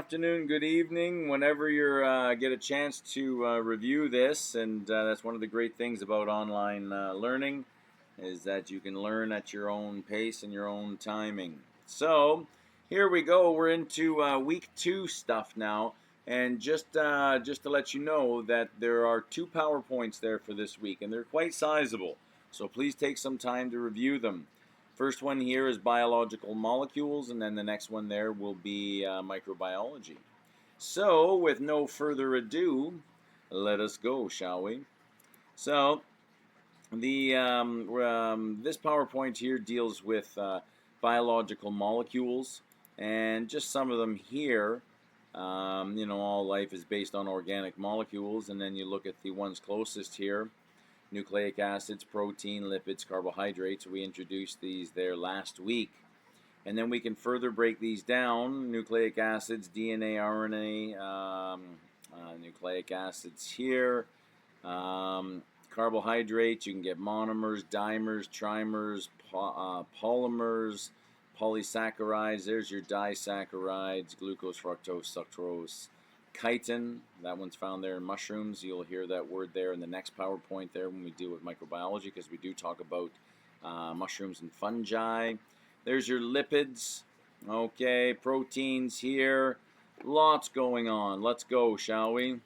afternoon, good evening, whenever you get a chance to review this. And that's one of the great things about online learning, is that you can learn at your own pace and your own timing. So here we go. We're into week 2 stuff now. And just to let you know that there are 2 PowerPoints there for this week, and they're quite sizable. So please take some time to review them. First one here is biological molecules, and then the next one there will be microbiology. So, with no further ado, let us go, shall we? So, this PowerPoint here deals with biological molecules, and just some of them here. All life is based on organic molecules, and then you look at the ones closest here. Nucleic acids, protein, lipids, carbohydrates. We introduced these there last week. And then we can further break these down. Nucleic acids, DNA, RNA, nucleic acids here. Carbohydrates, you can get monomers, dimers, trimers, polymers, polysaccharides. There's your disaccharides, glucose, fructose, sucrose, chitin. That one's found there in mushrooms. You'll hear that word there in the next PowerPoint there when we deal with microbiology, because we do talk about mushrooms and fungi. There's your lipids. Okay, proteins here. Lots going on. Let's go, shall we?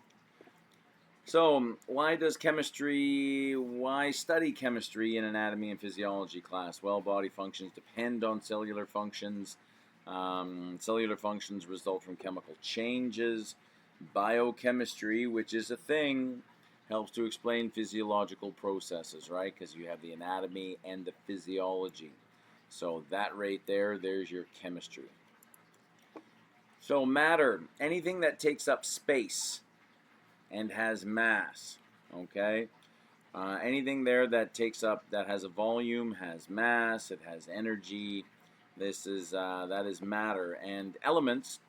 So, why study chemistry in anatomy and physiology class? Well, body functions depend on cellular functions. Cellular functions result from chemical changes. Biochemistry, which is a thing, helps to explain physiological processes, right? Because you have the anatomy and the physiology. So that right there, there's your chemistry. So matter, anything that takes up space and has mass, okay? Anything there that has a volume, has mass, it has energy. That is matter. And elements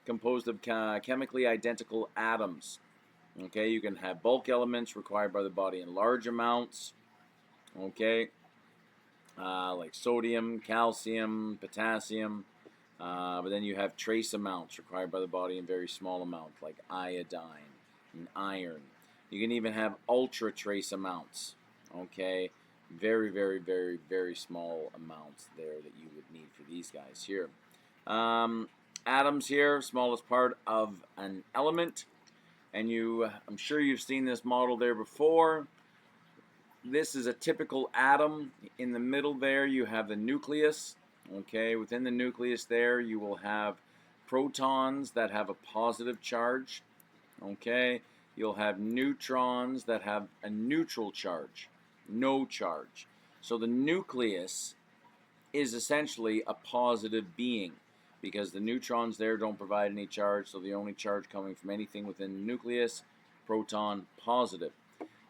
composed of chemically identical atoms. Okay, you can have bulk elements required by the body in large amounts. Okay, like sodium, calcium, potassium. But then you have trace amounts required by the body in very small amounts, like iodine and iron. You can even have ultra trace amounts. Okay, very, very, very, very small amounts there that you would need for these guys here. Atoms here, smallest part of an element. And I'm sure you've seen this model there before. This is a typical atom. In the middle there, you have the nucleus. Okay, within the nucleus there, you will have protons that have a positive charge. Okay, you'll have neutrons that have a neutral charge, no charge. So the nucleus is essentially a positive being, because the neutrons there don't provide any charge, so the only charge coming from anything within the nucleus, proton, positive.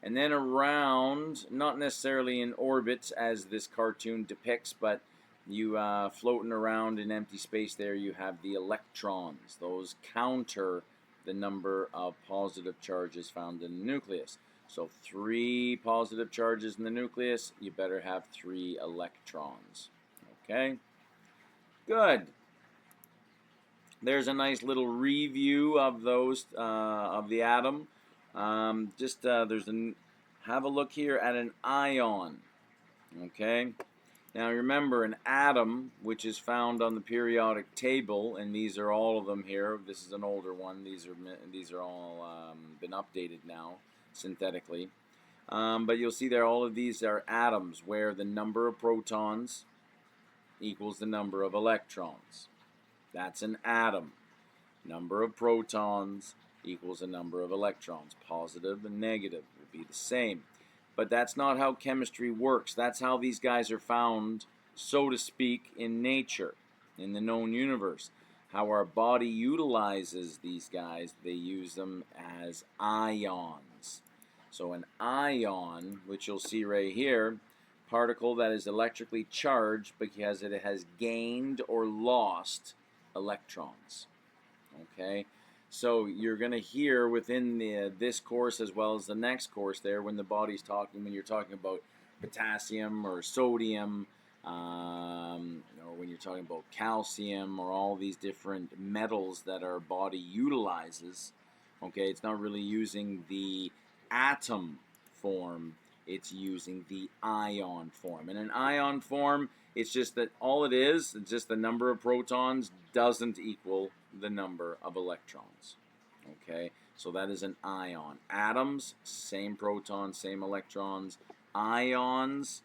And then around, not necessarily in orbit as this cartoon depicts, but you floating around in empty space there, you have the electrons. Those counter the number of positive charges found in the nucleus. So 3 positive charges in the nucleus, you better have 3 electrons. Okay? Good. There's a nice little review of those, of the atom. Have a look here at an ion. Okay? Now remember, an atom, which is found on the periodic table, and these are all of them here. This is an older one. These are all been updated now synthetically. But you'll see there, all of these are atoms, where the number of protons equals the number of electrons. That's an atom. Number of protons equals the number of electrons. Positive and negative will be the same. But that's not how chemistry works. That's how these guys are found, so to speak, in nature, in the known universe. How our body utilizes these guys, they use them as ions. So an ion, which you'll see right here, particle that is electrically charged because it has gained or lost electrons. Okay, so you're going to hear within this course as well as the next course there, when you're talking about potassium or sodium, or when you're talking about calcium or all these different metals that our body utilizes, okay, it's not really using the atom form, it's using the ion form. And an ion form, it's just that all it is, it's just the number of protons doesn't equal the number of electrons. Okay, so that is an ion. Atoms, same protons, same electrons. Ions,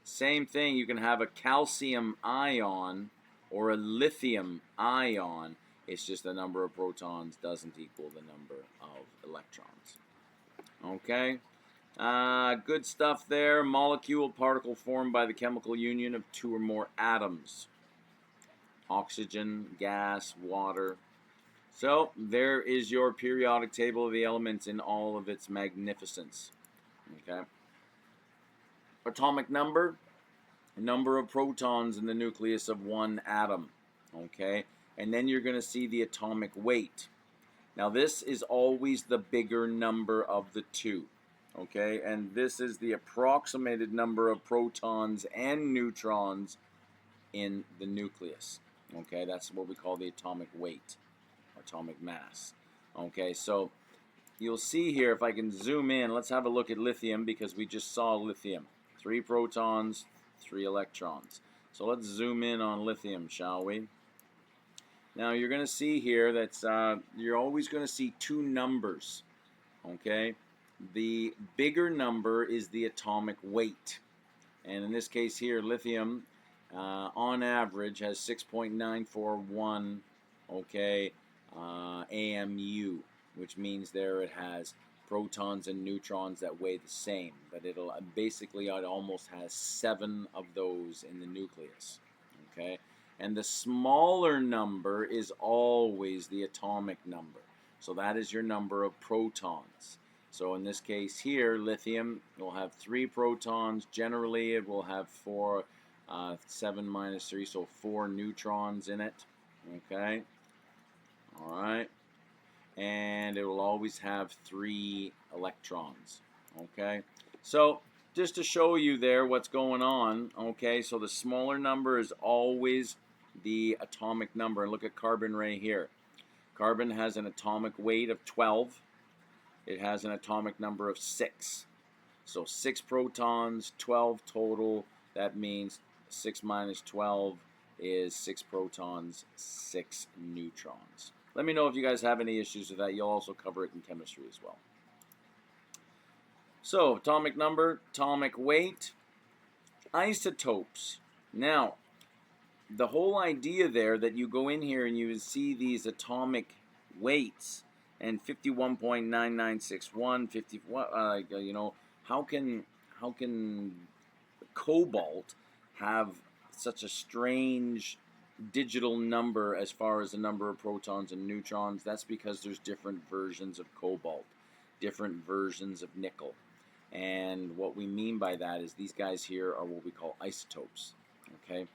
same thing. You can have a calcium ion or a lithium ion. It's just the number of protons doesn't equal the number of electrons. Okay, good stuff there. Molecule, particle formed by the chemical union of two or more atoms. Oxygen, gas, water. So there is your periodic table of the elements in all of its magnificence. Okay. Atomic number, number of protons in the nucleus of one atom. Okay. And then you're going to see the atomic weight. Now this is always the bigger number of the two. Okay. And this is the approximated number of protons and neutrons in the nucleus. Okay. That's what we call the atomic weight. Atomic mass. Okay, so you'll see here, if I can zoom in, let's have a look at lithium because we just saw lithium. 3 protons, 3 electrons. So let's zoom in on lithium, shall we? Now you're going to see here that you're always going to see two numbers. Okay, the bigger number is the atomic weight. And in this case here, lithium on average has 6.941, okay, AMU, which means there it has protons and neutrons that weigh the same, but it'll basically it almost has 7 of those in the nucleus. Okay, and the smaller number is always the atomic number, so that is your number of protons. So in this case here, lithium will have 3 protons. Generally it will have 7 minus 3, so 4 neutrons in it. Okay, all right, and it will always have 3 electrons. Okay, so just to show you there what's going on. Okay, so the smaller number is always the atomic number. And look at carbon right here. Carbon has an atomic weight of 12. It has an atomic number of 6. So 6 protons, 12 total. That means 6 minus 12 is 6 protons, 6 neutrons. Let me know if you guys have any issues with that. You'll also cover it in chemistry as well. So, atomic number, atomic weight, isotopes. Now, the whole idea there that you go in here and you see these atomic weights and 51.9961, 50, you know, how can cobalt have such a strange digital number as far as the number of protons and neutrons? That's because there's different versions of cobalt, different versions of nickel. And what we mean by that is these guys here are what we call isotopes. Okay,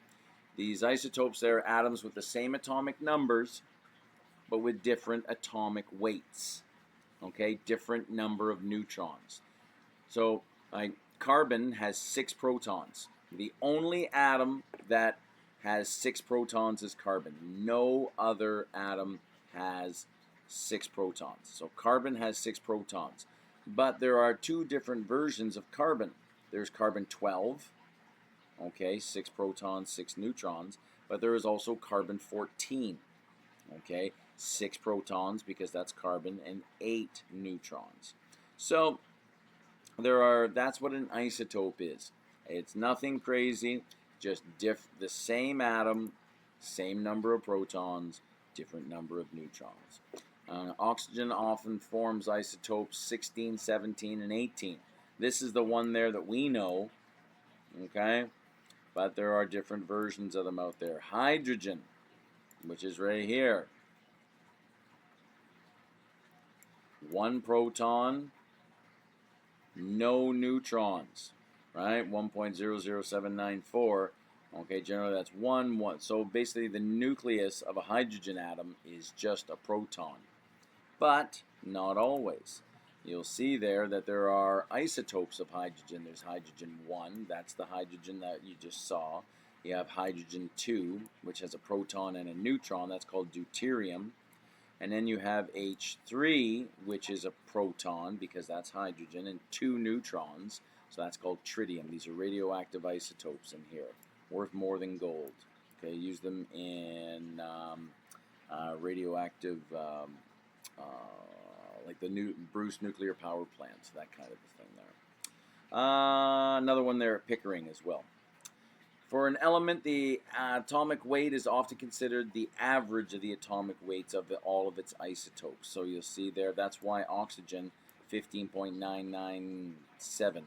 these isotopes, they're atoms with the same atomic numbers but with different atomic weights. Okay, different number of neutrons. So carbon has 6 protons. The only atom that has 6 protons is carbon. No other atom has 6 protons. So carbon has 6 protons. But there are 2 different versions of carbon. There's carbon 12, okay, 6 protons, 6 neutrons. But there is also carbon 14, okay, 6 protons because that's carbon and 8 neutrons. So that's what an isotope is. It's nothing crazy, just the same atom, same number of protons, different number of neutrons. Oxygen often forms isotopes 16, 17, and 18. This is the one there that we know, okay? But there are different versions of them out there. Hydrogen, which is right here. 1 proton, no neutrons, right? 1.00794. Okay, generally that's 1. So basically the nucleus of a hydrogen atom is just a proton. But not always. You'll see there that there are isotopes of hydrogen. There's hydrogen 1, that's the hydrogen that you just saw. You have hydrogen 2, which has a proton and a neutron. That's called deuterium. And then you have H3, which is a proton, because that's hydrogen, and 2 neutrons. So that's called tritium. These are radioactive isotopes in here, worth more than gold. Okay, use them in radioactive, like the Bruce nuclear power plants, that kind of a thing there. Another one there at Pickering as well. For an element, the atomic weight is often considered the average of the atomic weights of all of its isotopes. So you'll see there, that's why oxygen, 15.997.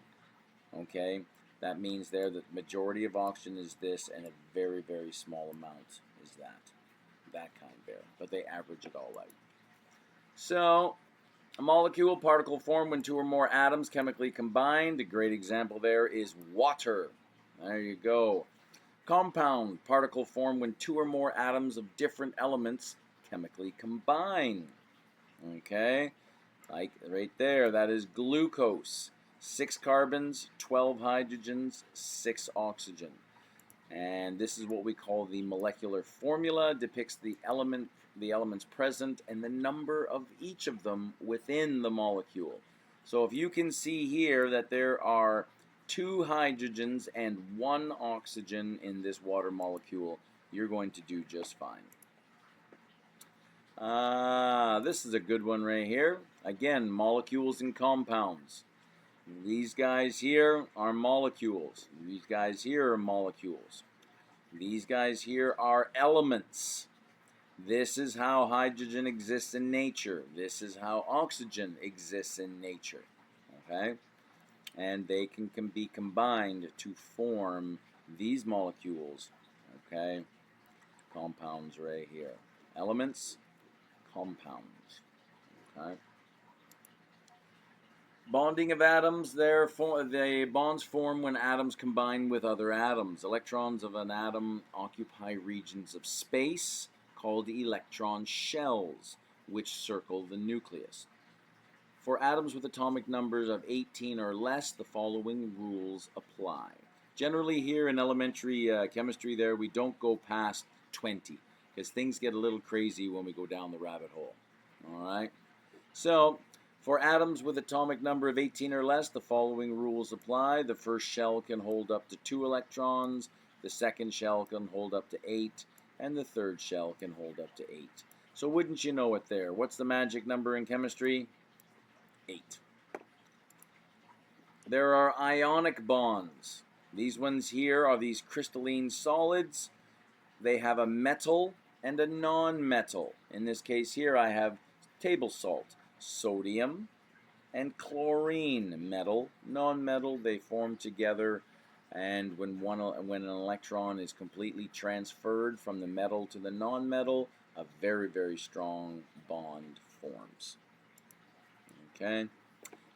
Okay, that means there that the majority of oxygen is this, and a very, very small amount is that kind there. But they average it all out. So, a molecule, particle form when 2 or more atoms chemically combined. A great example there is water. There you go. Compound, particle form when 2 or more atoms of different elements chemically combine. Okay, like right there, that is glucose. 6 carbons, 12 hydrogens, 6 oxygen. And this is what we call the molecular formula. Depicts the elements present and the number of each of them within the molecule. So if you can see here that there are 2 hydrogens and 1 oxygen in this water molecule, you're going to do just fine. This is a good one right here. Again, molecules and compounds. These guys here are molecules. These guys here are molecules. These guys here are elements. This is how hydrogen exists in nature. This is how oxygen exists in nature. Okay? And they can be combined to form these molecules. Okay? Compounds right here. Elements, compounds. Okay? Bonding of atoms, the bonds form when atoms combine with other atoms. Electrons of an atom occupy regions of space called electron shells, which circle the nucleus. For atoms with atomic numbers of 18 or less, the following rules apply. Generally here in elementary chemistry there, we don't go past 20, because things get a little crazy when we go down the rabbit hole. Alright? So, for atoms with atomic number of 18 or less, the following rules apply. The first shell can hold up to 2 electrons, the second shell can hold up to 8, and the third shell can hold up to 8. So wouldn't you know it there? What's the magic number in chemistry? 8. There are ionic bonds. These ones here are these crystalline solids. They have a metal and a non-metal. In this case here I have table salt. Sodium and chlorine, metal, non-metal, they form together, and when an electron is completely transferred from the metal to the non-metal, a very, very strong bond forms. Okay,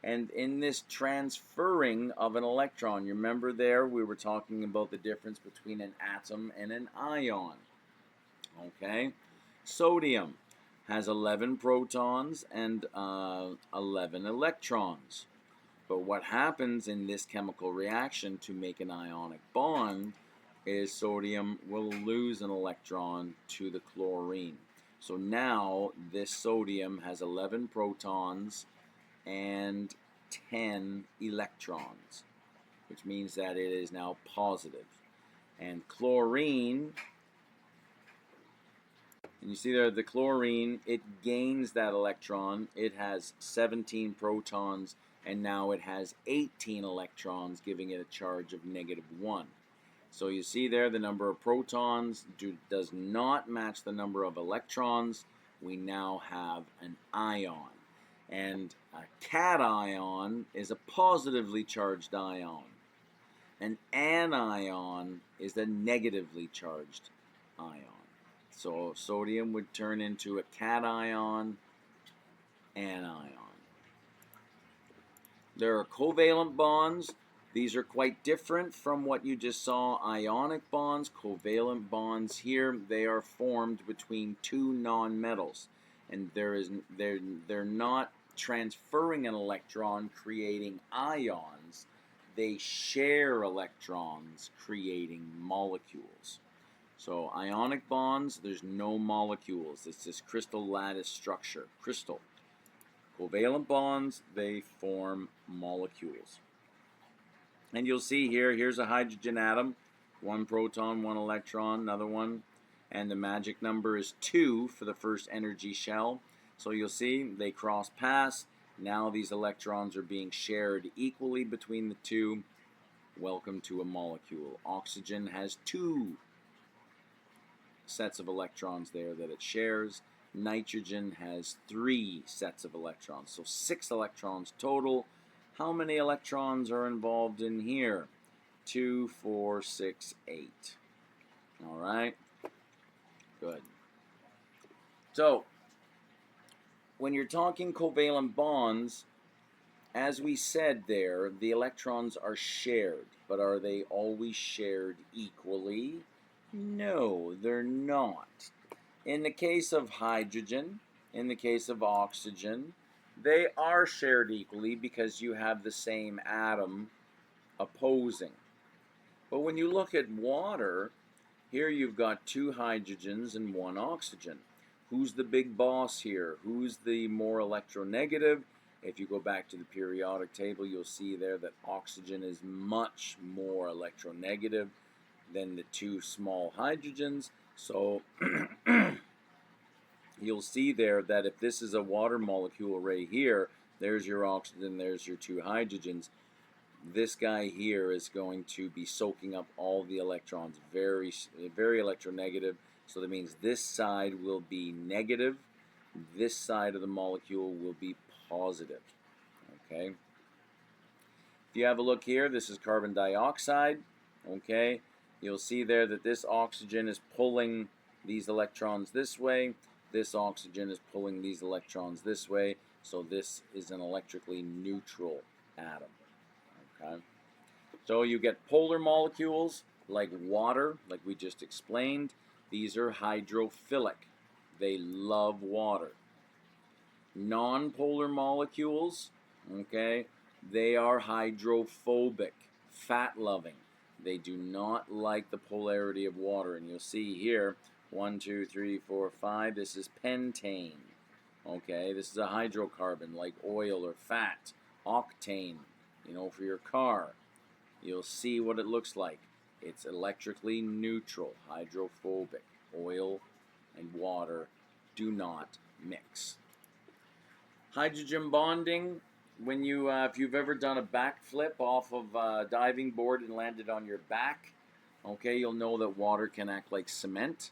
and in this transferring of an electron, you remember there we were talking about the difference between an atom and an ion. Okay, sodium has 11 protons and 11 electrons. But what happens in this chemical reaction to make an ionic bond is sodium will lose an electron to the chlorine. So now this sodium has 11 protons and 10 electrons, which means that it is now positive. And chlorine, and you see there the chlorine, it gains that electron. It has 17 protons, and now it has 18 electrons, giving it a charge of -1. So you see there the number of protons does not match the number of electrons. We now have an ion. And a cation is a positively charged ion. An anion is a negatively charged ion. So sodium would turn into a cation, anion. There are covalent bonds. These are quite different from what you just saw, ionic bonds. Covalent bonds here, they are formed between 2 nonmetals. And they're not transferring an electron, creating ions. they share electrons, creating molecules. So ionic bonds, there's no molecules. It's this crystal lattice structure, crystal. Covalent bonds, they form molecules. And you'll see here, here's a hydrogen atom, one proton, one electron, another one, and the magic number is 2 for the first energy shell. So you'll see they cross paths. Now these electrons are being shared equally between the two. Welcome to a molecule. Oxygen has 2 sets of electrons there that it shares. Nitrogen has 3 sets of electrons, so 6 electrons total. How many electrons are involved in here? 2, 4, 6, 8. All right, good. So when you're talking covalent bonds, as we said there, the electrons are shared, but are they always shared equally? No, they're not. In the case of hydrogen, in the case of oxygen, they are shared equally because you have the same atom opposing. But when you look at water, here you've got 2 hydrogens and 1 oxygen. Who's the big boss here? Who's the more electronegative? If you go back to the periodic table, you'll see there that oxygen is much more electronegative than the 2 small hydrogens. So you'll see there that if this is a water molecule right here, there's your oxygen, there's your 2 hydrogens. This guy here is going to be soaking up all the electrons, very, very electronegative. So that means this side will be negative, this side of the molecule will be positive. Okay. If you have a look here, this is carbon dioxide. Okay. You'll see there that this oxygen is pulling these electrons this way. This oxygen is pulling these electrons this way. So this is an electrically neutral atom. Okay. So you get polar molecules like water, like we just explained. These are hydrophilic. They love water. Non-polar molecules, okay, they are hydrophobic, fat-loving. They do not like the polarity of water. And you'll see here, 1, 2, 3, 4, 5, this is pentane. Okay, this is a hydrocarbon like oil or fat. Octane, you know, for your car. You'll see what it looks like. It's electrically neutral, hydrophobic. Oil and water do not mix. Hydrogen bonding, when you, if you've ever done a backflip off of a diving board and landed on your back, okay, you'll know that water can act like cement,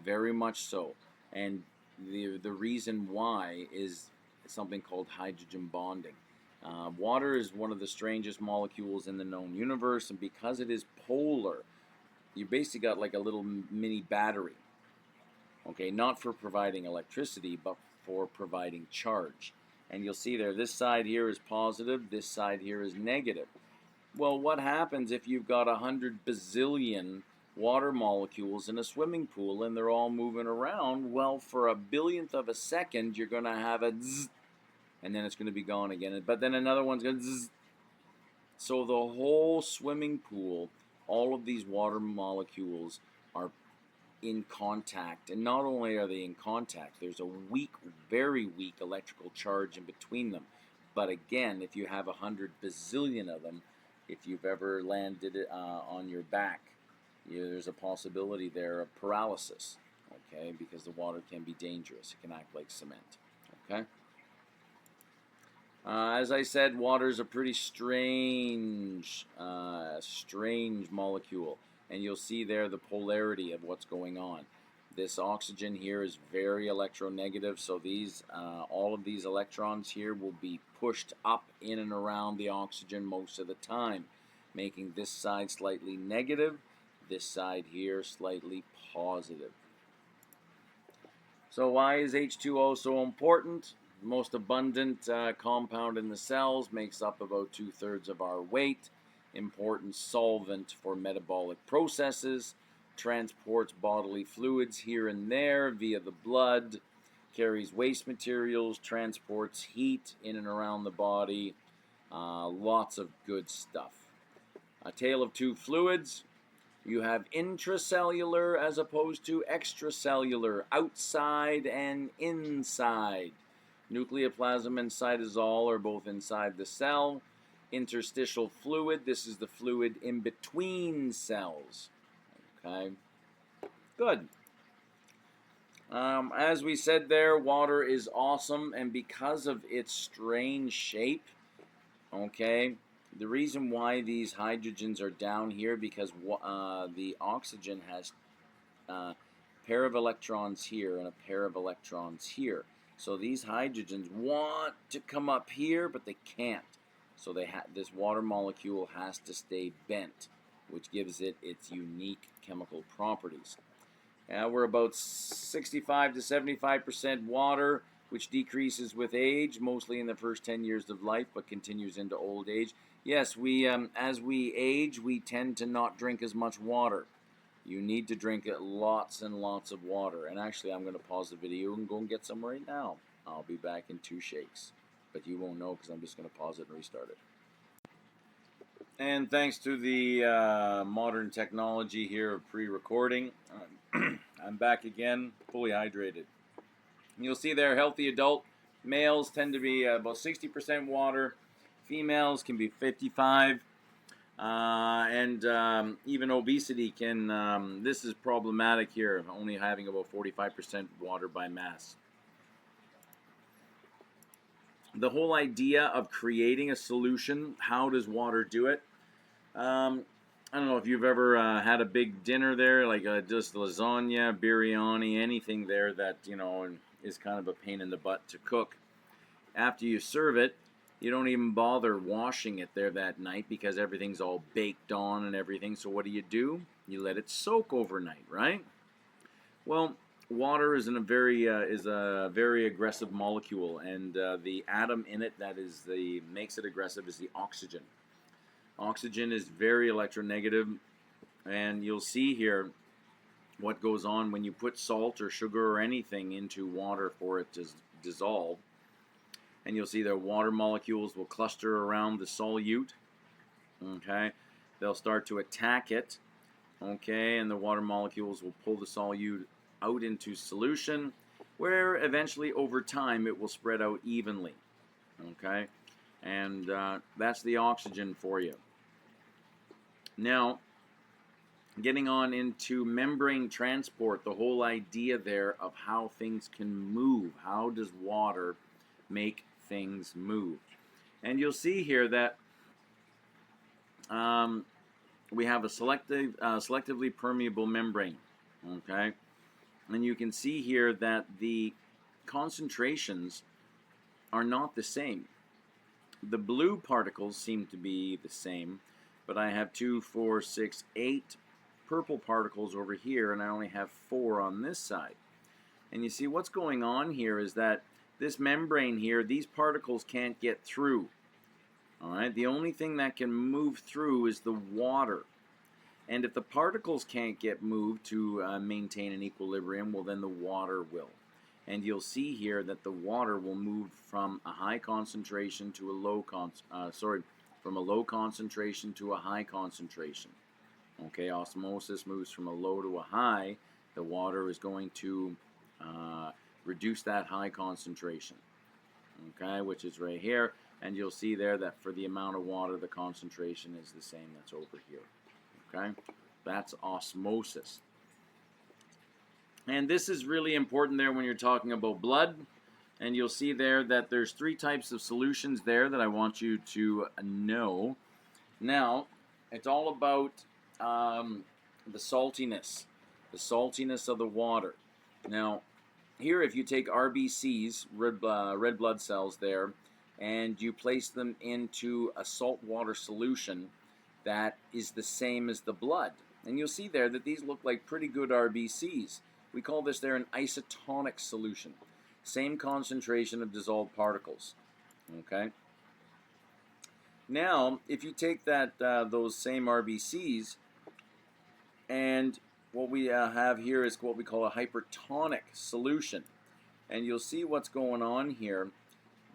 very much so. And the reason why is something called hydrogen bonding. Water is one of the strangest molecules in the known universe, and because it is polar, you basically got like a little mini battery. Okay, not for providing electricity, but for providing charge. And you'll see there, this side here is positive, this side here is negative. Well, what happens if you've got 100 bazillion water molecules in a swimming pool and they're all moving around? Well, for a billionth of a second, you're going to have a zzz, and then it's going to be gone again. But then another one's going to zzz. So the whole swimming pool, all of these water molecules are in contact, and not only are they in contact, there's a weak, very weak electrical charge in between them. But again, if you have 100 bazillion of them, if you've ever landed on your back, there's a possibility there of paralysis, okay, because the water can be dangerous. It can act like cement, okay. As I said, water is a pretty strange molecule. And you'll see there the polarity of what's going on. This oxygen here is very electronegative, so these, all of these electrons here will be pushed up in and around the oxygen most of the time, making this side slightly negative, this side here slightly positive. So why is H2O so important? The most abundant compound in the cells, makes up about 2/3 of our weight. Important solvent for metabolic processes, transports bodily fluids here and there via the blood, carries waste materials, transports heat in and around the body, lots of good stuff. A tale of two fluids. You have intracellular as opposed to extracellular, outside and inside. Nucleoplasm and cytosol are both inside the cell. Interstitial fluid, this is the fluid in between cells. Okay, good. As we said there, water is awesome, and because of its strange shape, okay, the reason why these hydrogens are down here, because the oxygen has a pair of electrons here and a pair of electrons here. So these hydrogens want to come up here, but they can't. So this water molecule has to stay bent, which gives it its unique chemical properties. We're about 65 to 75% water, which decreases with age, mostly in the first 10 years of life, but continues into old age. Yes, as we age, we tend to not drink as much water. You need to drink lots and lots of water. And actually, I'm going to pause the video and go and get some right now. I'll be back in 2 shakes. But you won't know because I'm just going to pause it and restart it. And thanks to the modern technology here of pre-recording, I'm back again, fully hydrated. You'll see there, healthy adult males tend to be about 60% water. Females can be 55%. And even obesity can, this is problematic here, only having about 45% water by mass. The whole idea of creating a solution, how does water do it? I don't know if you've ever had a big dinner there, like just lasagna, biryani, anything there that, you know, is kind of a pain in the butt to cook. After you serve it, you don't even bother washing it there that night because everything's all baked on and everything. So what do? You let it soak overnight, right? Well, water is a very aggressive molecule, and the atom in it that makes it aggressive is the oxygen. Oxygen is very electronegative, and you'll see here what goes on when you put salt or sugar or anything into water for it to dissolve. And you'll see that water molecules will cluster around the solute. Okay, they'll start to attack it. Okay, and the water molecules will pull the solute out into solution, where eventually over time it will spread out evenly. Okay, and that's the oxygen for you. Now, getting on into membrane transport, the whole idea there of how things can move. How does water make things move? And you'll see here that we have a selectively permeable membrane. Okay, and you can see here that the concentrations are not the same. The blue particles seem to be the same, but I have 2, 4, 6, 8 purple particles over here, and I only have 4 on this side. And you see what's going on here is that this membrane here, these particles can't get through. All right, the only thing that can move through is the water. And if the particles can't get moved to maintain an equilibrium, well, then the water will. And you'll see here that the water will move from a high concentration to a low from a low concentration to a high concentration. Okay, osmosis moves from a low to a high. The water is going to reduce that high concentration. Okay, which is right here. And you'll see there that for the amount of water, the concentration is the same that's over here. Okay, that's osmosis. And this is really important there when you're talking about blood. And you'll see there that there's 3 types of solutions there that I want you to know. Now, it's all about the saltiness of the water. Now, here if you take RBCs, red blood cells there, and you place them into a saltwater solution that is the same as the blood. And you'll see there that these look like pretty good RBCs. We call this there an isotonic solution. Same concentration of dissolved particles. Okay. Now, if you take those same RBCs, and what we have here is what we call a hypertonic solution. And you'll see what's going on here.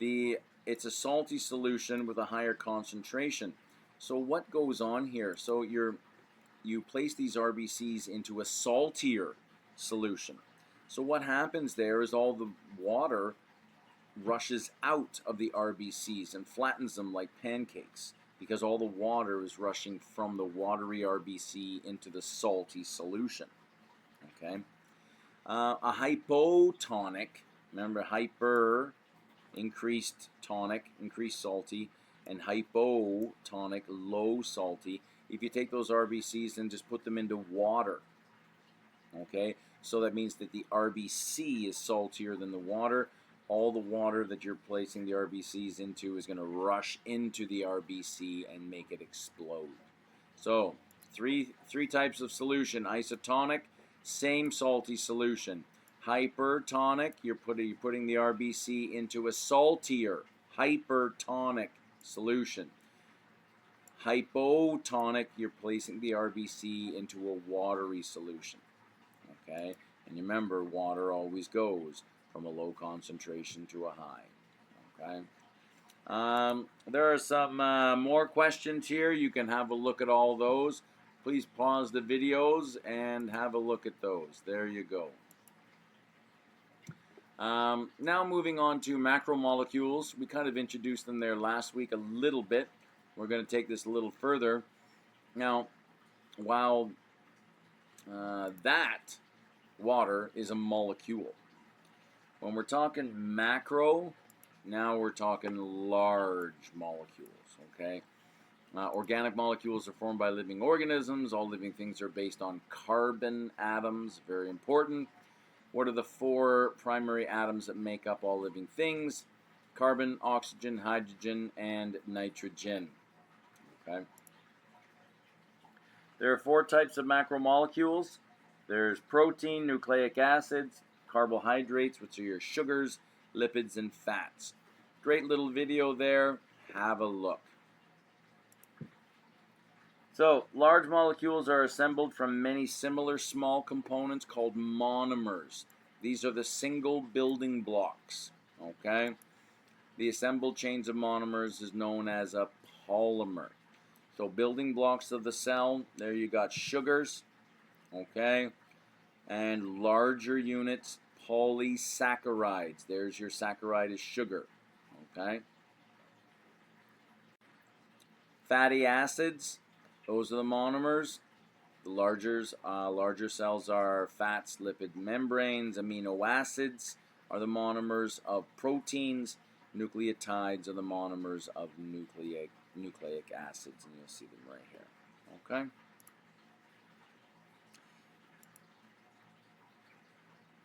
It's a salty solution with a higher concentration. So what goes on here? So you place these RBCs into a saltier solution. So what happens there is all the water rushes out of the RBCs and flattens them like pancakes because all the water is rushing from the watery RBC into the salty solution. Okay. A hypotonic, remember hyper, increased tonic, increased salty, and hypotonic, low salty. If you take those RBCs and just put them into water, okay, so that means that the RBC is saltier than the water. All the water that you're placing the RBCs into is going to rush into the RBC and make it explode. So three types of solution: isotonic, same salty solution. Hypertonic, you're putting the RBC into a saltier hypertonic solution. Hypotonic, you're placing the RBC into a watery solution. Okay, and remember, water always goes from a low concentration to a high. Okay. There are some more questions here. You can have a look at all those. Please pause the videos and have a look at those. There you go. Now moving on to macromolecules. We kind of introduced them there last week a little bit. We're going to take this a little further. Now, while that water is a molecule, when we're talking macro, now we're talking large molecules, okay? Organic molecules are formed by living organisms. All living things are based on carbon atoms, very important. What are the four primary atoms that make up all living things? Carbon, oxygen, hydrogen, and nitrogen. Okay. There are four types of macromolecules. There's protein, nucleic acids, carbohydrates, which are your sugars, lipids, and fats. Great little video there. Have a look. So, large molecules are assembled from many similar small components called monomers. These are the single building blocks, okay? The assembled chains of monomers is known as a polymer. So, building blocks of the cell, there you got sugars, okay? And larger units, polysaccharides. There's your saccharide is sugar, okay? Fatty acids, those are the monomers. The larger cells are fats, lipid membranes. Amino acids are the monomers of proteins. Nucleotides are the monomers of nucleic acids, and you'll see them right here. Okay.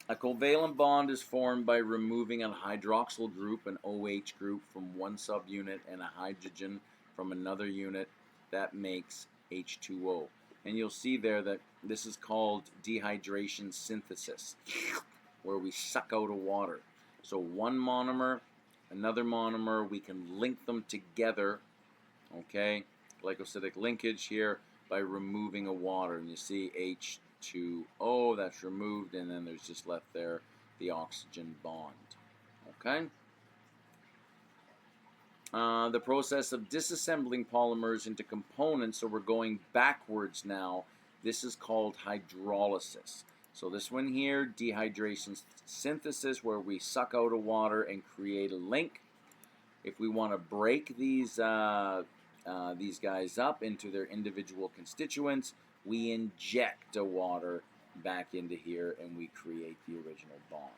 A covalent bond is formed by removing a hydroxyl group, an OH group, from one subunit and a hydrogen from another unit. That makes H2O. And you'll see there that this is called dehydration synthesis, where we suck out a water. So one monomer, another monomer, we can link them together, okay, glycosidic linkage here, by removing a water. And you see H2O, that's removed, and then there's just left there the oxygen bond, okay? The process of disassembling polymers into components, so we're going backwards now, this is called hydrolysis. So this one here, dehydration synthesis, where we suck out a water and create a link. If we want to break these guys up into their individual constituents, we inject a water back into here and we create the original bond.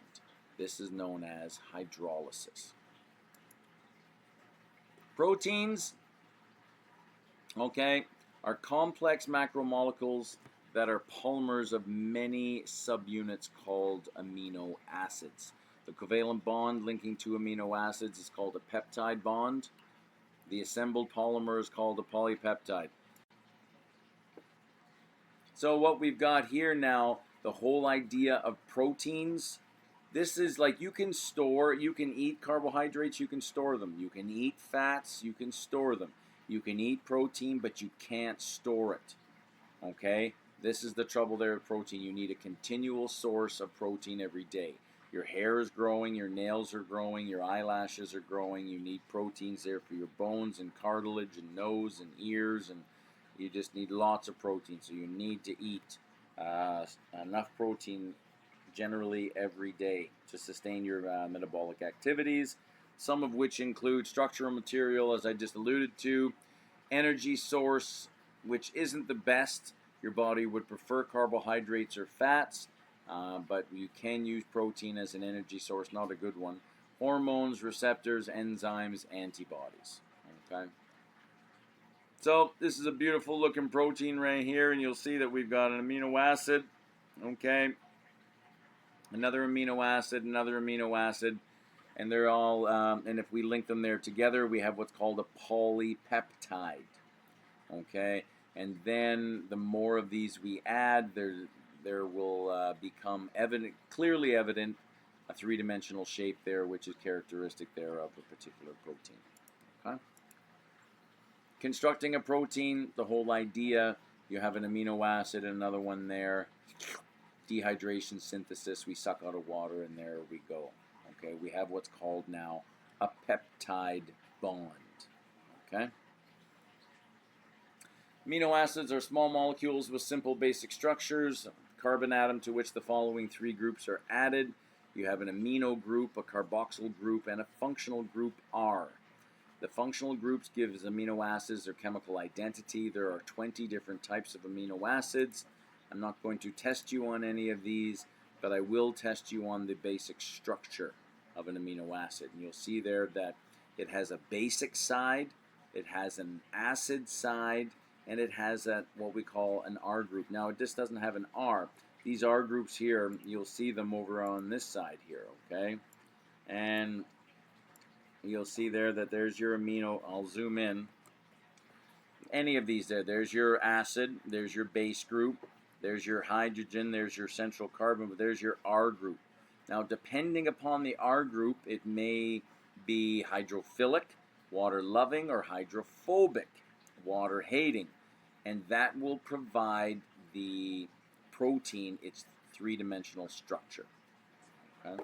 This is known as hydrolysis. Proteins, okay, are complex macromolecules that are polymers of many subunits called amino acids. The covalent bond linking two amino acids is called a peptide bond. The assembled polymer is called a polypeptide. So what we've got here now, the whole idea of proteins, this is like you can eat carbohydrates, you can store them. You can eat fats, you can store them. You can eat protein, but you can't store it. Okay? This is the trouble there with protein. You need a continual source of protein every day. Your hair is growing, your nails are growing, your eyelashes are growing. You need proteins there for your bones and cartilage and nose and ears, and you just need lots of protein. So you need to eat enough protein generally every day to sustain your metabolic activities, some of which include structural material, as I just alluded to, energy source, which isn't the best. Your body would prefer carbohydrates or fats, but you can use protein as an energy source, not a good one. Hormones, receptors, enzymes, antibodies. Okay. So this is a beautiful looking protein right here, and you'll see that we've got an amino acid. Okay. Another amino acid, and they're all, and if we link them there together, we have what's called a polypeptide. Okay, and then the more of these we add, there will become clearly evident, a three-dimensional shape there, which is characteristic there of a particular protein. Okay. Constructing a protein, the whole idea, you have an amino acid, another one there. Dehydration, synthesis, we suck out of water, and there we go. Okay, we have what's called now a peptide bond. Okay. Amino acids are small molecules with simple basic structures, carbon atom to which the following three groups are added. You have an amino group, a carboxyl group, and a functional group R. The functional groups gives amino acids their chemical identity. There are 20 different types of amino acids. I'm not going to test you on any of these, but I will test you on the basic structure of an amino acid. And you'll see there that it has a basic side, it has an acid side, and it has what we call an R group. Now, it just doesn't have an R. These R groups here, you'll see them over on this side here, okay? And you'll see there that there's your amino. I'll zoom in. Any of these there. There's your acid, there's your base group, there's your hydrogen, there's your central carbon, but there's your R group. Now, depending upon the R group, it may be hydrophilic, water-loving, or hydrophobic, water-hating. And that will provide the protein its three-dimensional structure. Okay?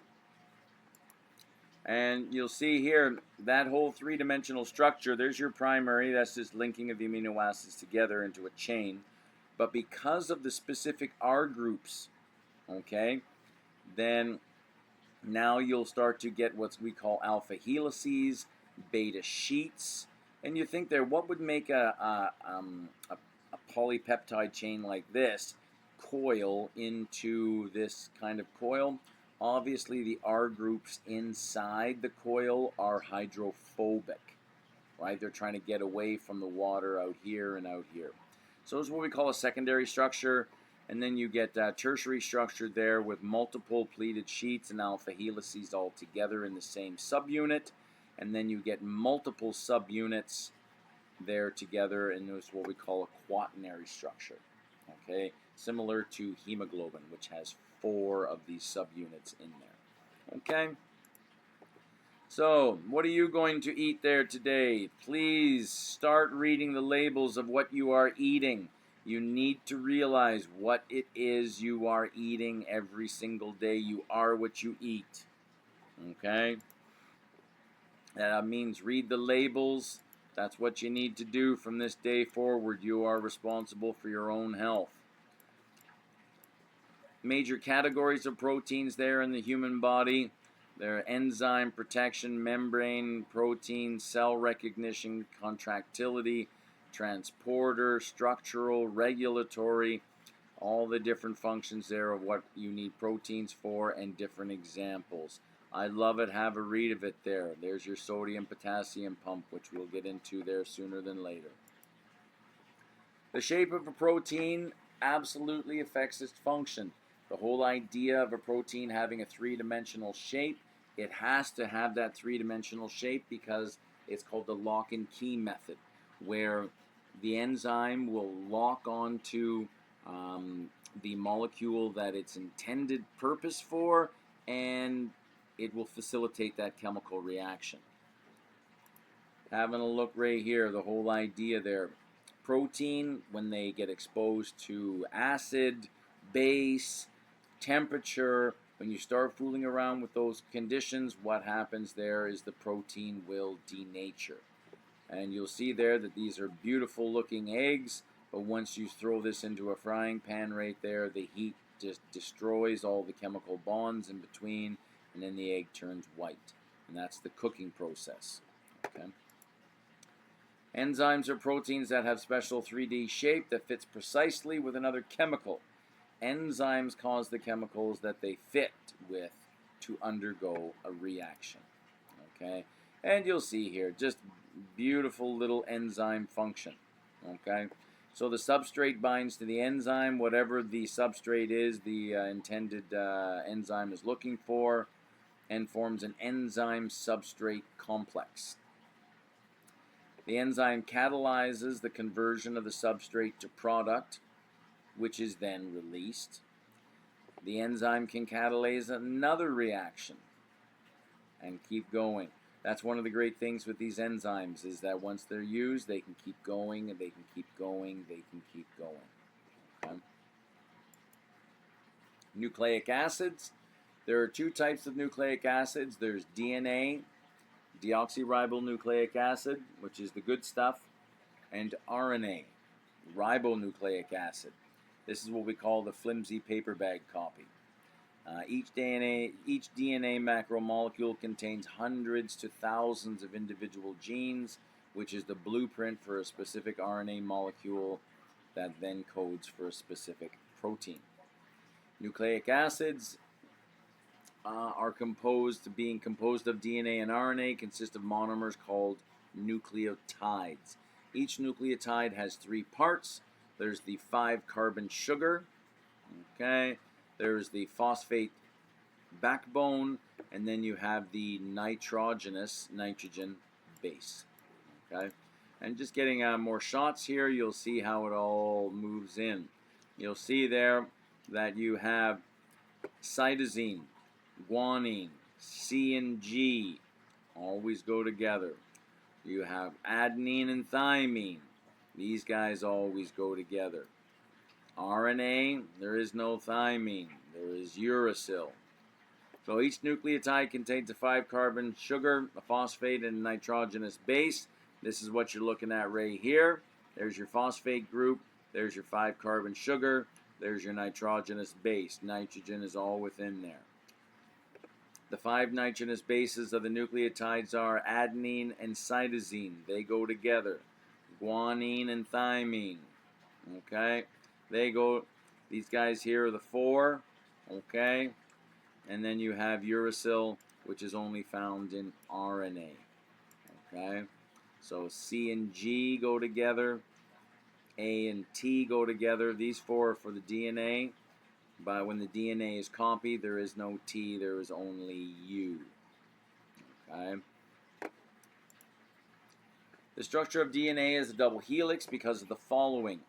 And you'll see here, that whole three-dimensional structure, there's your primary, that's just linking of the amino acids together into a chain. But because of the specific R groups, okay, then now you'll start to get what we call alpha helices, beta sheets. And you think there, what would make a polypeptide chain like this coil into this kind of coil? Obviously, the R groups inside the coil are hydrophobic, right? They're trying to get away from the water out here and out here. So this is what we call a secondary structure, and then you get tertiary structure there with multiple pleated sheets and alpha helices all together in the same subunit, and then you get multiple subunits there together, and this is what we call a quaternary structure. Okay, similar to hemoglobin, which has 4 of these subunits in there. Okay. So, what are you going to eat there today? Please start reading the labels of what you are eating. You need to realize what it is you are eating every single day. You are what you eat. Okay? That means read the labels. That's what you need to do from this day forward. You are responsible for your own health. Major categories of proteins there in the human body. They're enzyme, protection, membrane, protein, cell recognition, contractility, transporter, structural, regulatory, all the different functions there of what you need proteins for and different examples. I love it. Have a read of it there. There's your sodium-potassium pump, which we'll get into there sooner than later. The shape of a protein absolutely affects its function. The whole idea of a protein having a three-dimensional shape, it has to have that three-dimensional shape because it's called the lock and key method, where the enzyme will lock onto the molecule that its intended purpose for, and it will facilitate that chemical reaction. Having a look right here, the whole idea there. Protein, when they get exposed to acid, base, temperature, When you start fooling around with those conditions, what happens there is the protein will denature. And you'll see there that these are beautiful looking eggs, but once you throw this into a frying pan right there, the heat just destroys all the chemical bonds in between, and then the egg turns white. And that's the cooking process. Okay. Enzymes are proteins that have special 3D shape that fits precisely with another chemical. Enzymes cause the chemicals that they fit with to undergo a reaction. Okay, and you'll see here just beautiful little enzyme function. Okay, so the substrate binds to the enzyme, whatever the substrate is the intended enzyme is looking for, and forms an enzyme substrate complex. The enzyme catalyzes the conversion of the substrate to product, which is then released. The enzyme can catalyze another reaction and keep going. That's one of the great things with these enzymes, is that once they're used, they can keep going, and they can keep going, they can keep going. Okay. Nucleic acids. There are two types of nucleic acids. There's DNA, deoxyribonucleic acid, which is the good stuff, and RNA, ribonucleic acid. This is what we call the flimsy paper bag copy. Each DNA macromolecule contains hundreds to thousands of individual genes, which is the blueprint for a specific RNA molecule that then codes for a specific protein. Nucleic acids being composed of DNA and RNA, consist of monomers called nucleotides. Each nucleotide has 3 parts. There's the 5-carbon sugar, okay, there's the phosphate backbone, and then you have the nitrogenous nitrogen base. Okay, and just getting more shots here, you'll see how it all moves in. You'll see there that you have cytosine, guanine, C and G always go together. You have adenine and thymine. These guys always go together. RNA, there is no thymine. There is uracil. So each nucleotide contains a 5-carbon sugar, a phosphate, and a nitrogenous base. This is what you're looking at right here. There's your phosphate group. There's your 5-carbon sugar. There's your nitrogenous base. Nitrogen is all within there. The 5 nitrogenous bases of the nucleotides are adenine and cytosine. They go together. Guanine and thymine. Okay? These guys here are the 4. Okay? And then you have uracil, which is only found in RNA. Okay? So C and G go together. A and T go together. These 4 are for the DNA. But when the DNA is copied, there is no T, there is only U. Okay? The structure of DNA is a double helix because of the following.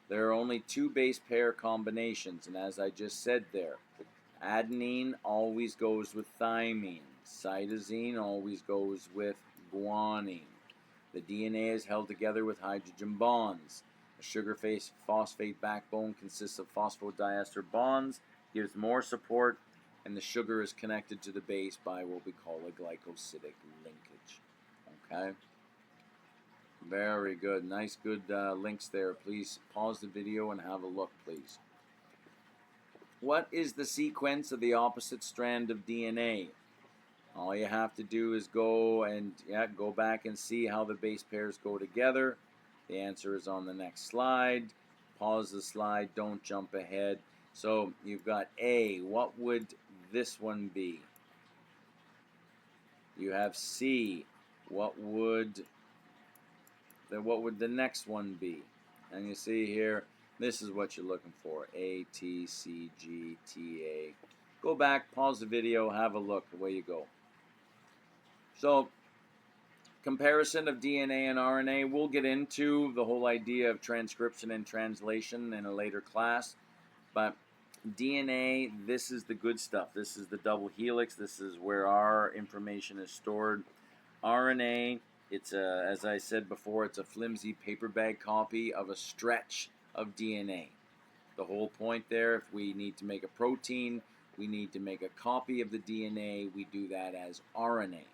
There are only 2 base pair combinations, and as I just said there, adenine always goes with thymine. Cytosine always goes with guanine. The DNA is held together with hydrogen bonds. A sugar-based phosphate backbone consists of phosphodiester bonds, gives more support, and the sugar is connected to the base by what we call a glycosidic linkage. Okay? Very good. Nice, good links there. Please pause the video and have a look, please. What is the sequence of the opposite strand of DNA? All you have to do is go back and see how the base pairs go together. The answer is on the next slide. Pause the slide. Don't jump ahead. So you've got A. What would this one be? You have C. What would the next one be? And you see here, this is what you're looking for. A, T, C, G, T, A. Go back, pause the video, have a look. Away you go. So, comparison of DNA and RNA. We'll get into the whole idea of transcription and translation in a later class. But DNA, this is the good stuff. This is the double helix. This is where our information is stored. RNA, it's as I said before, it's a flimsy paper bag copy of a stretch of DNA. The whole point there, if we need to make a protein, we need to make a copy of the DNA. We do that as RNA.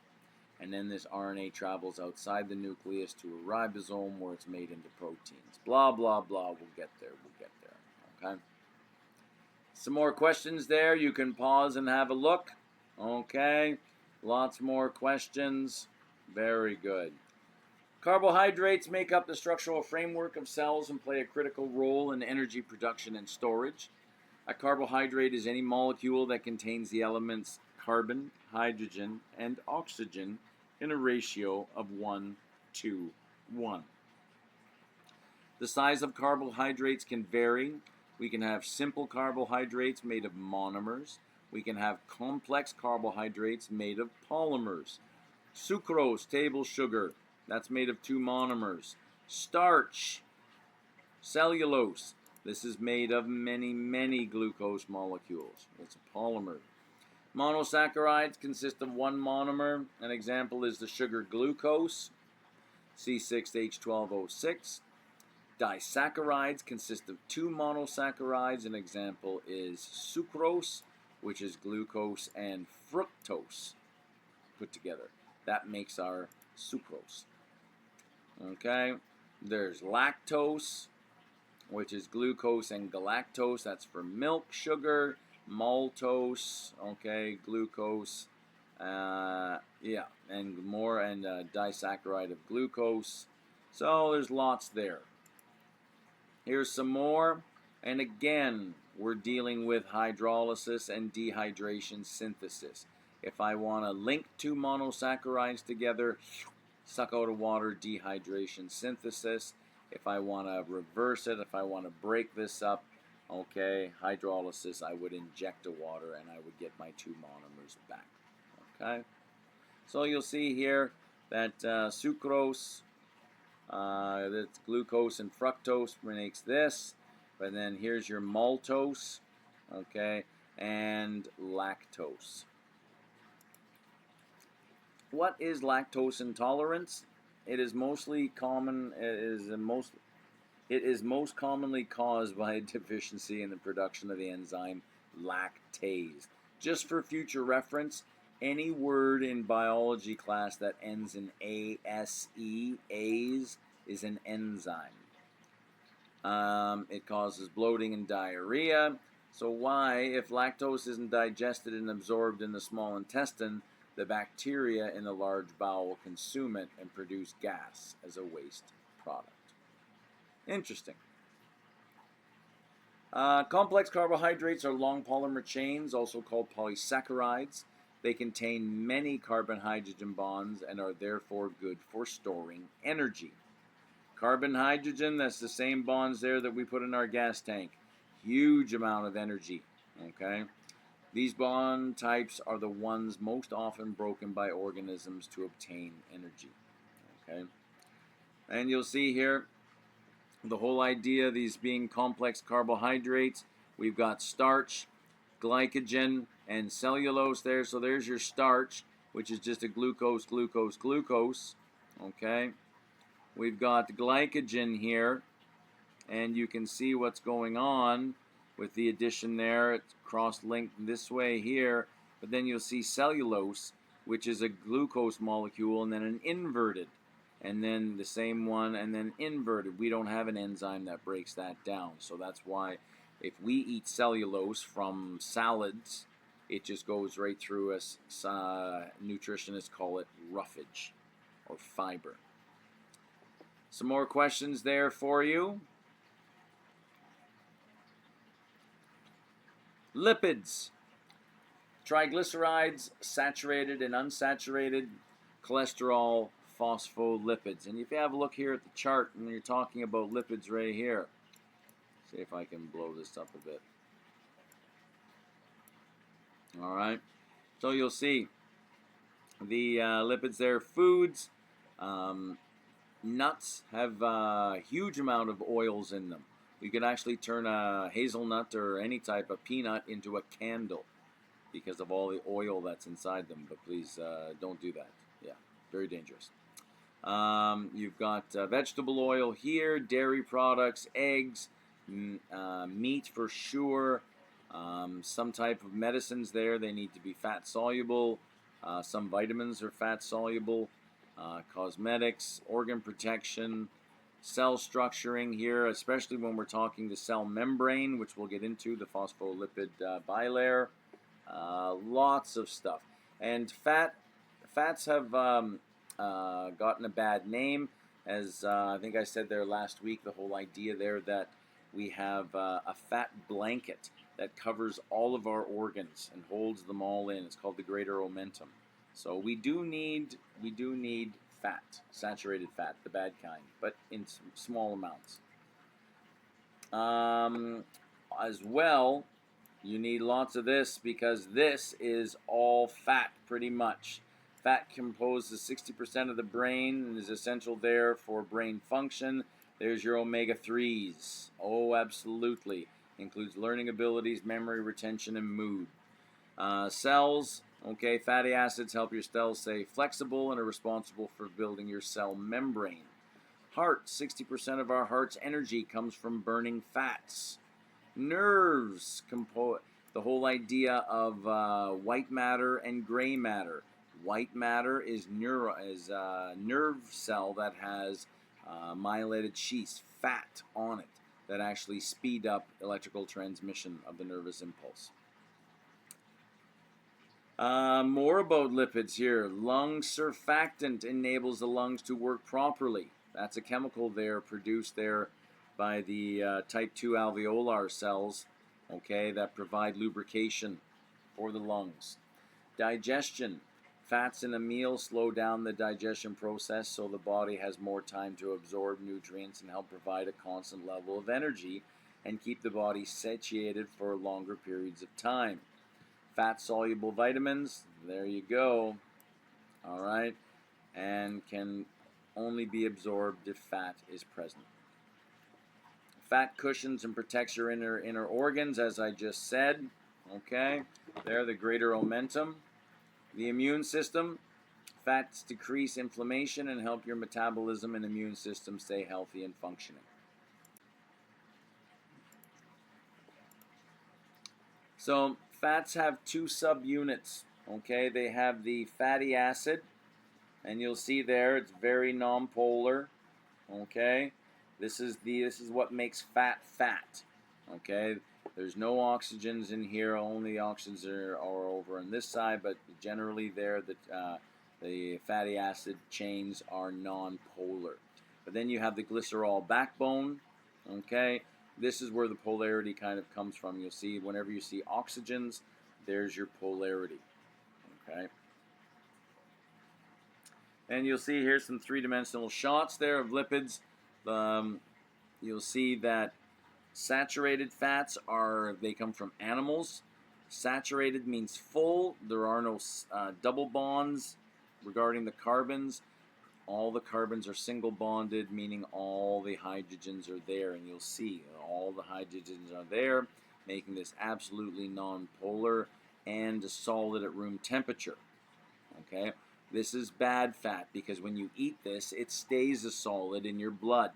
And then this RNA travels outside the nucleus to a ribosome where it's made into proteins. Blah, blah, blah. We'll get there. We'll get there. Okay? Some more questions there. You can pause and have a look. Okay? Lots more questions. Very good. Carbohydrates make up the structural framework of cells and play a critical role in energy production and storage. A carbohydrate is any molecule that contains the elements carbon, hydrogen, and oxygen in a ratio of 1 to 1. The size of carbohydrates can vary. We can have simple carbohydrates made of monomers. We can have complex carbohydrates made of polymers. Sucrose, table sugar, that's made of 2 monomers. Starch, cellulose, this is made of many, many glucose molecules. It's a polymer. Monosaccharides consist of 1 monomer. An example is the sugar glucose, C6H12O6. Disaccharides consist of 2 monosaccharides. An example is sucrose, which is glucose and fructose put together. That makes our sucrose. Okay, there's lactose, which is glucose and galactose. That's for milk sugar. Maltose, okay, glucose, yeah, and more, and disaccharide of glucose. So there's lots there. Here's some more, and again, we're dealing with hydrolysis and dehydration synthesis. If I want to link 2 monosaccharides together, suck out of water, dehydration synthesis. If I want to reverse it, if I want to break this up, okay, hydrolysis, I would inject the water and I would get my 2 monomers back. Okay, so you'll see here that sucrose, that's glucose and fructose makes this, but then here's your maltose, okay, and lactose. What is lactose intolerance? It is mostly common. It is most commonly caused by a deficiency in the production of the enzyme lactase. Just for future reference, any word in biology class that ends in ASE, ASE, is an enzyme. It causes bloating and diarrhea. So why, if lactose isn't digested and absorbed in the small intestine, the bacteria in the large bowel consume it and produce gas as a waste product? Interesting. Complex carbohydrates are long polymer chains, also called polysaccharides. They contain many carbon-hydrogen bonds and are therefore good for storing energy. Carbon-hydrogen, that's the same bonds there that we put in our gas tank. Huge amount of energy, okay? These bond types are the ones most often broken by organisms to obtain energy, okay? And you'll see here, the whole idea of these being complex carbohydrates, we've got starch, glycogen, and cellulose there. So there's your starch, which is just a glucose, glucose, glucose. Okay. We've got glycogen here, and you can see what's going on with the addition there. It's cross-linked this way here, but then you'll see cellulose, which is a glucose molecule, and then an inverted. And then the same one, and then inverted. We don't have an enzyme that breaks that down. So that's why if we eat cellulose from salads, it just goes right through us. Nutritionists call it roughage or fiber. Some more questions there for you. Lipids. Triglycerides, saturated and unsaturated, cholesterol, phospholipids. And if you have a look here at the chart, and you're talking about lipids right here. See if I can blow this up a bit. All right. So you'll see the lipids there. Foods, nuts have a huge amount of oils in them. You could actually turn a hazelnut or any type of peanut into a candle because of all the oil that's inside them. But please don't do that. Yeah, very dangerous. You've got vegetable oil here, dairy products, eggs, meat for sure, Some type of medicines there, they need to be fat soluble. Some vitamins are fat soluble. Cosmetics, organ protection, cell structuring here, especially when we're talking the cell membrane, which we'll get into, the phospholipid bilayer. Lots of stuff. And fats have gotten a bad name, as I think I said there last week, the whole idea there that we have a fat blanket that covers all of our organs and holds them all in. It's called the greater omentum. So we do need fat, saturated fat, the bad kind, but in small amounts. As well, you need lots of this because this is all fat pretty much. Fat composes 60% of the brain and is essential there for brain function. There's your omega-3s. Oh, absolutely. Includes learning abilities, memory retention, and mood. Cells, okay, fatty acids help your cells stay flexible and are responsible for building your cell membrane. Heart, 60% of our heart's energy comes from burning fats. Nerves, the whole idea of white matter and gray matter. White matter is a nerve cell that has myelinated sheaths, fat on it, that actually speed up electrical transmission of the nervous impulse. More about lipids here. Lung surfactant enables the lungs to work properly. That's a chemical there produced there by the type 2 alveolar cells, okay, that provide lubrication for the lungs. Digestion. Fats in a meal slow down the digestion process so the body has more time to absorb nutrients and help provide a constant level of energy and keep the body satiated for longer periods of time. Fat-soluble vitamins, there you go, all right, and can only be absorbed if fat is present. Fat cushions and protects your inner organs, as I just said, okay, there, the greater omentum. The immune system, fats decrease inflammation and help your metabolism and immune system stay healthy and functioning. So fats have two subunits, okay? They have the fatty acid, and you'll see there it's very nonpolar, okay? This is what makes fat fat, okay? There's no oxygens in here, only oxygens are over on this side, but generally there the fatty acid chains are non-polar. But then you have the glycerol backbone, okay? This is where the polarity kind of comes from. You'll see whenever you see oxygens, there's your polarity, okay? And you'll see here some three-dimensional shots there of lipids. You'll see that saturated fats they come from animals. Saturated means full. There are no double bonds regarding the carbons. All the carbons are single bonded, meaning all the hydrogens are there. And you'll see all the hydrogens are there, making this absolutely non-polar and a solid at room temperature. Okay, this is bad fat because when you eat this, it stays a solid in your blood.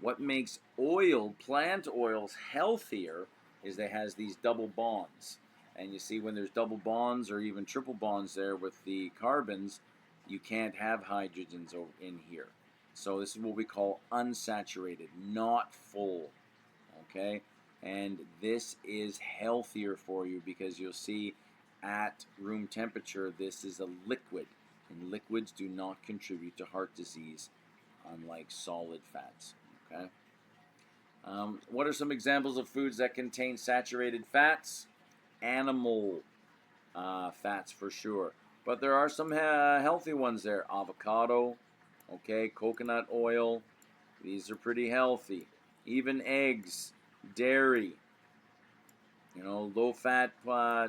What makes plant oils, healthier is they has these double bonds. And you see when there's double bonds or even triple bonds there with the carbons, you can't have hydrogens in here. So this is what we call unsaturated, not full. Okay? And this is healthier for you because you'll see at room temperature, this is a liquid. And liquids do not contribute to heart disease, unlike solid fats. Okay. What are some examples of foods that contain saturated fats? Animal fats for sure. But there are some healthy ones there. Avocado, okay, coconut oil. These are pretty healthy. Even eggs, dairy, low-fat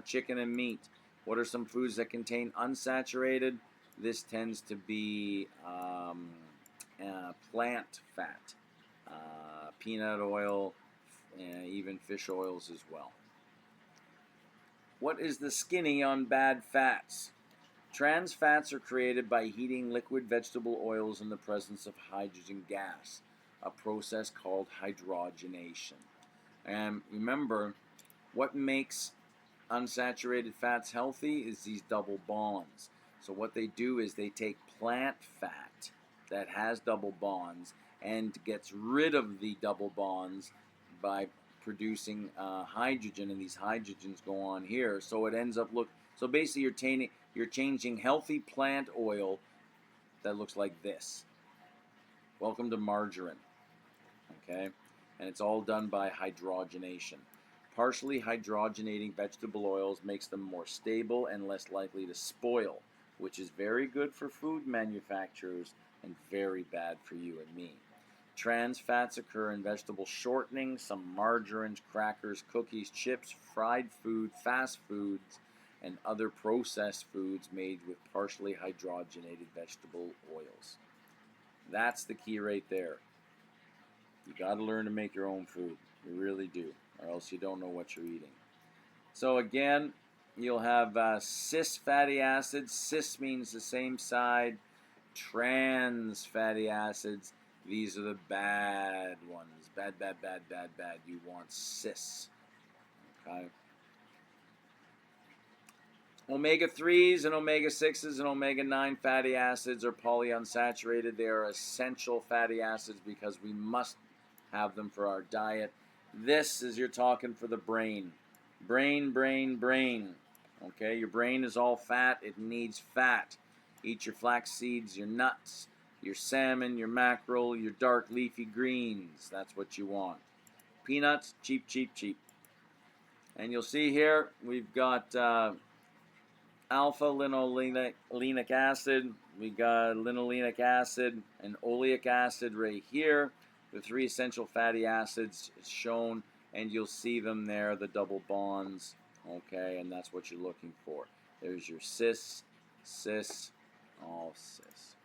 chicken and meat. What are some foods that contain unsaturated? This tends to be plant fat. Peanut oil, even fish oils as well. What is the skinny on bad fats? Trans fats are created by heating liquid vegetable oils in the presence of hydrogen gas, a process called hydrogenation. And remember, what makes unsaturated fats healthy is these double bonds. So what they do is they take plant fat that has double bonds and gets rid of the double bonds by producing hydrogen, and these hydrogens go on here. So it ends up so basically you're changing healthy plant oil that looks like this. Welcome to margarine. Okay, and it's all done by hydrogenation. Partially hydrogenating vegetable oils makes them more stable and less likely to spoil, which is very good for food manufacturers and very bad for you and me. Trans fats occur in vegetable shortening, some margarines, crackers, cookies, chips, fried food, fast foods, and other processed foods made with partially hydrogenated vegetable oils. That's the key right there. You got to learn to make your own food. You really do, or else you don't know what you're eating. So again, you'll have cis fatty acids. Cis means the same side. Trans fatty acids, these are the bad ones. Bad, bad, bad, bad, bad. You want cis. Okay. Omega-3s and omega-6s and omega-9 fatty acids are polyunsaturated. They are essential fatty acids because we must have them for our diet. This is you're talking for the brain. Brain, brain, brain. Okay, your brain is all fat. It needs fat. Eat your flax seeds, your nuts, your salmon, your mackerel, your dark leafy greens. That's what you want. Peanuts, cheap, cheap, cheap. And you'll see here we've got alpha linolenic acid. We got linolenic acid and oleic acid right here. The three essential fatty acids shown, and you'll see them there, the double bonds. Okay, and that's what you're looking for. There's your cis, cis, all cis.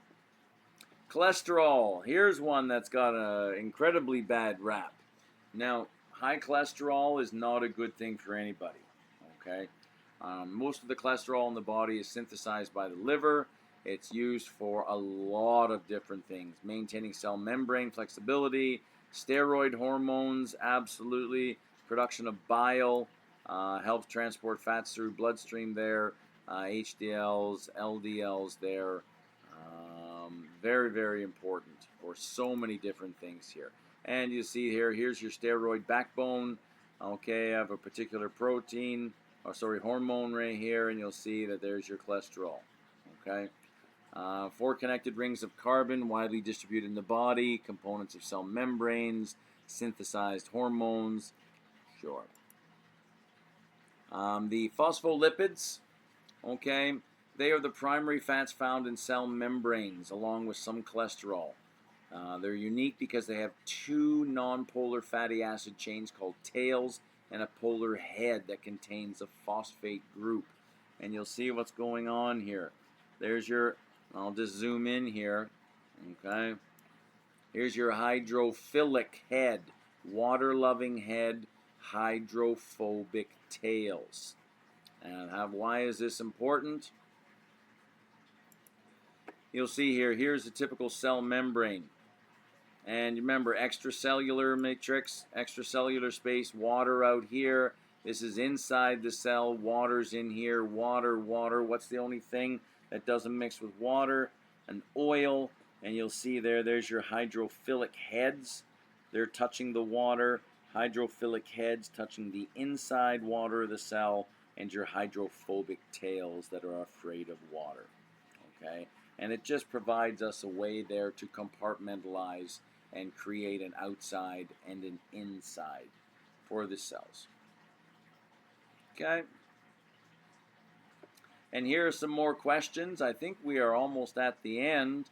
Cholesterol. Here's one that's got an incredibly bad rap. Now, high cholesterol is not a good thing for anybody. Okay, most of the cholesterol in the body is synthesized by the liver. It's used for a lot of different things, maintaining cell membrane flexibility, steroid hormones, absolutely, production of bile, helps transport fats through bloodstream there, HDLs, LDLs there. Very, very important for so many different things here. And you see here, here's your steroid backbone. Okay, I have a particular hormone right here, and you'll see that there's your cholesterol. Okay, 4 connected rings of carbon, widely distributed in the body, components of cell membranes, synthesized hormones. Sure. The phospholipids, okay, they are the primary fats found in cell membranes, along with some cholesterol. They're unique because they have 2 nonpolar fatty acid chains called tails and a polar head that contains a phosphate group. And you'll see what's going on here. There's your, I'll just zoom in here, okay. Here's your hydrophilic head, water-loving head, hydrophobic tails. And why is this important? You'll see here, here's the typical cell membrane. And remember, extracellular matrix, extracellular space, water out here. This is inside the cell, water's in here, water, water. What's the only thing that doesn't mix with water? An oil. And you'll see there's your hydrophilic heads. They're touching the water. Hydrophilic heads touching the inside water of the cell, and your hydrophobic tails that are afraid of water. Okay? And it just provides us a way there to compartmentalize and create an outside and an inside for the cells. Okay? And here are some more questions. I think we are almost at the end.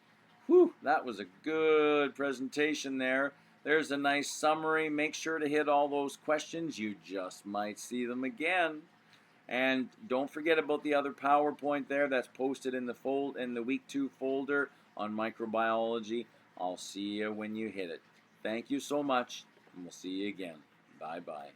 Whew, that was a good presentation there. There's a nice summary. Make sure to hit all those questions. You just might see them again. And don't forget about the other PowerPoint there that's posted in the week 2 folder on microbiology. I'll see you when you hit it. Thank you so much, and we'll see you again. Bye-bye.